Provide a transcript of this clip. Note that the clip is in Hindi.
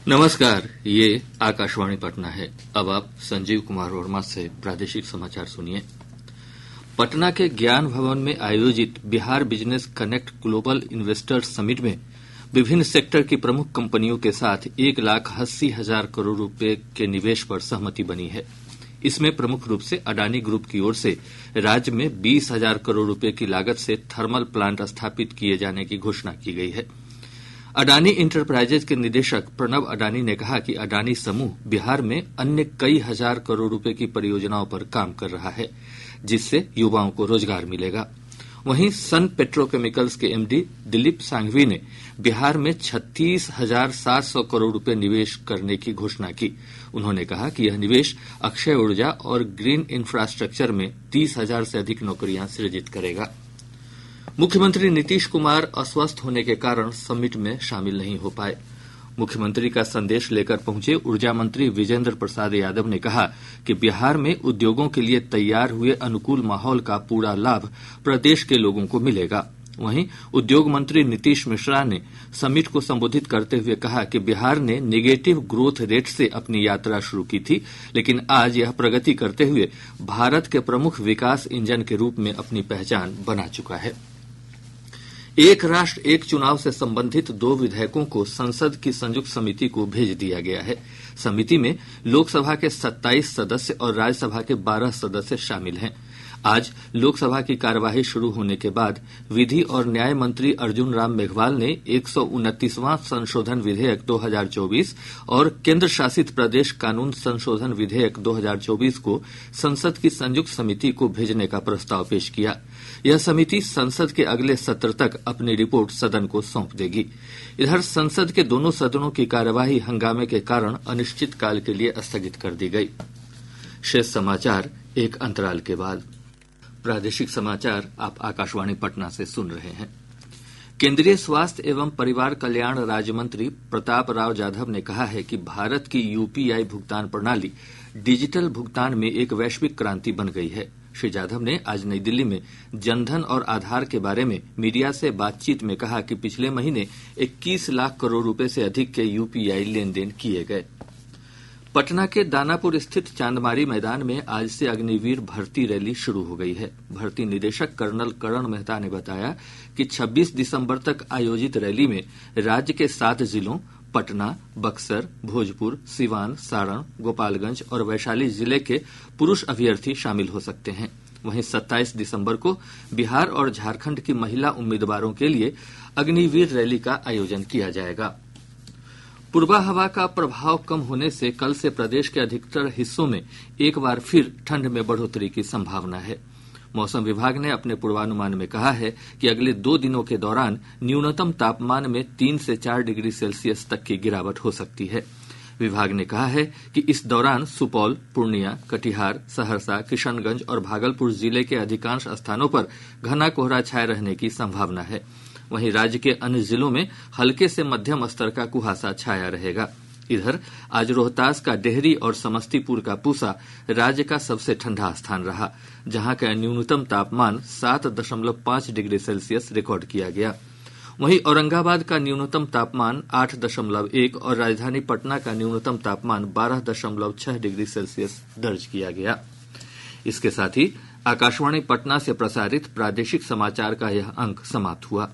नमस्कार, ये आकाशवाणी पटना है। अब आप संजीव कुमार वर्मा से प्रादेशिक समाचार सुनिए। पटना के ज्ञान भवन में आयोजित Bihar business connect global investors summit में विभिन्न सेक्टर की प्रमुख कंपनियों के साथ 1,80,000 करोड़ रुपए के निवेश पर सहमति बनी है। इसमें प्रमुख रूप से अडानी ग्रुप की ओर से राज्य में 20,000 करोड़ रुपए की लागत से थर्मल प्लांट स्थापित किए जाने की घोषणा की गई है। अडानी इंटरप्राइजेज के निदेशक प्रणव अडानी ने कहा कि अडानी समूह बिहार में अन्य कई हजार करोड़ रुपए की परियोजनाओं पर काम कर रहा है, जिससे युवाओं को रोजगार मिलेगा। वहीं सन पेट्रोकेमिकल्स के एमडी दिलीप सांघवी ने बिहार में 36,700 करोड़ रुपए निवेश करने की घोषणा की। उन्होंने कहा कि यह निवेश अक्षय ऊर्जा और ग्रीन इंफ्रास्ट्रक्चर में 30,000 से अधिक नौकरियां सृजित करेगा। मुख्यमंत्री नीतीश कुमार अस्वस्थ होने के कारण समिट में शामिल नहीं हो पाए। मुख्यमंत्री का संदेश लेकर पहुंचे ऊर्जा मंत्री विजेंद्र प्रसाद यादव ने कहा कि बिहार में उद्योगों के लिए तैयार हुए अनुकूल माहौल का पूरा लाभ प्रदेश के लोगों को मिलेगा। वहीं उद्योग मंत्री नीतीश मिश्रा ने समिट को संबोधित करते हुए कहा कि बिहार ने निगेटिव ग्रोथ रेट से अपनी यात्रा शुरू की थी, लेकिन आज यह प्रगति करते हुए भारत के प्रमुख विकास इंजन के रूप में अपनी पहचान बना चुका है। एक राष्ट्र एक चुनाव से संबंधित 2 विधेयकों को संसद की संयुक्त समिति को भेज दिया गया है। समिति में लोकसभा के 27 सदस्य और राज्यसभा के 12 सदस्य शामिल हैं। आज लोकसभा की कार्यवाही शुरू होने के बाद विधि और न्याय मंत्री अर्जुन राम मेघवाल ने 129वां संशोधन विधेयक 2024 और केंद्र शासित प्रदेश कानून संशोधन विधेयक 2024 को संसद की संयुक्त समिति को भेजने का प्रस्ताव पेश किया। यह समिति संसद के अगले सत्र तक अपनी रिपोर्ट सदन को सौंप देगी। इधर संसद के दोनों सदनों की कार्यवाही हंगामे के कारण अनिश्चित काल के लिए स्थगित कर दी गई। शेष समाचार एक अंतराल के बाद। प्रादेशिक समाचार आप आकाशवाणी पटना से सुन रहे हैं। केंद्रीय स्वास्थ्य एवं परिवार कल्याण राज्य मंत्री प्रताप राव जाधव ने कहा है कि भारत की यूपीआई भुगतान प्रणाली डिजिटल भुगतान में एक वैश्विक क्रांति बन गई है। श्री जाधव ने आज नई दिल्ली में जनधन और आधार के बारे में मीडिया से बातचीत में कहा कि पिछले महीने 21 लाख करोड़ रुपए से अधिक के यूपीआई लेन देन किए गए। पटना के दानापुर स्थित चांदमारी मैदान में आज से अग्निवीर भर्ती रैली शुरू हो गई है। भर्ती निदेशक कर्नल करण मेहता ने बताया कि 26 दिसंबर तक आयोजित रैली में राज्य के 7 जिलों पटना, बक्सर, भोजपुर, सिवान, सारण, गोपालगंज और वैशाली जिले के पुरुष अभ्यर्थी शामिल हो सकते हैं। वहीं 27 दिसंबर को बिहार और झारखंड की महिला उम्मीदवारों के लिए अग्निवीर रैली का आयोजन किया जाएगा। पूर्वा हवा का प्रभाव कम होने से कल से प्रदेश के अधिकतर हिस्सों में एक बार फिर ठंड में बढ़ोतरी की संभावना है। मौसम विभाग ने अपने पूर्वानुमान में कहा है कि अगले 2 दिनों के दौरान न्यूनतम तापमान में 3 से 4 डिग्री सेल्सियस तक की गिरावट हो सकती है। विभाग ने कहा है कि इस दौरान सुपौल, पूर्णिया, कटिहार, सहरसा, किशनगंज और भागलपुर जिले के अधिकांश स्थानों पर घना कोहरा छाये रहने की संभावना है। वहीं राज्य के अन्य जिलों में हल्के से मध्यम स्तर का कुहासा छाया रहेगा। इधर आज रोहतास का डेहरी और समस्तीपुर का पूसा राज्य का सबसे ठंडा स्थान रहा, जहां का न्यूनतम तापमान 7.5 डिग्री सेल्सियस रिकॉर्ड किया गया। वहीं औरंगाबाद का न्यूनतम तापमान 8.1 और राजधानी पटना का न्यूनतम तापमान 12.6 डिग्री सेल्सियस दर्ज किया गया। इसके साथ ही आकाशवाणी पटना से प्रसारित प्रादेशिक समाचार का यह अंक समाप्त हुआ।